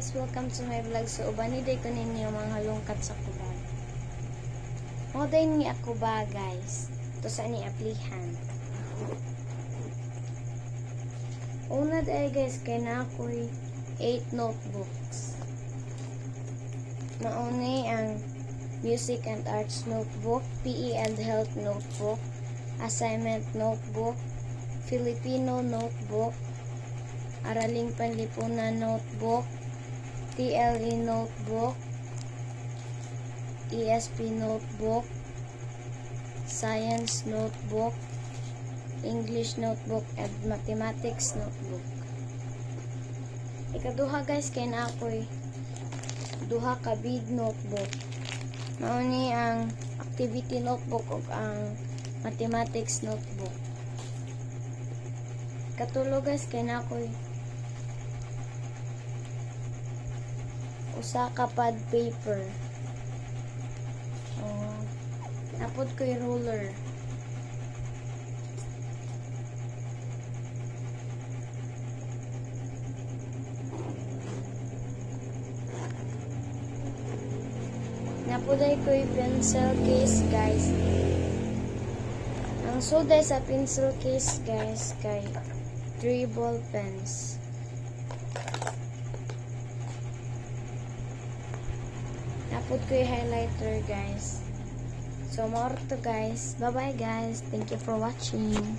guys, welcome to my vlog. So ubaniday ko ninyo mga halungkat sa kubag. Moday ni ako ba guys? Ito sa ni aplihan. Una day guys, kay na ako'y 8 notebooks. Mauni ang Music and Arts notebook, PE and Health notebook, Assignment notebook, Filipino notebook, Araling Panlipunan notebook, TLE notebook, ESP notebook, Science notebook, English notebook, and Mathematics notebook. Ikaduha guys, kay na ako'y duha ka big notebook. Mauni ang activity notebook o ang mathematics notebook. Katulo guys, kay na ako'y usa ka pad paper. Napod ko'y ruler. Napuday ko'y pencil case guys. Ang suday sa pencil case guys kay 3 ball pens. Napod ko'y highlighter guys. So more to guys. Bye bye guys. Thank you for watching.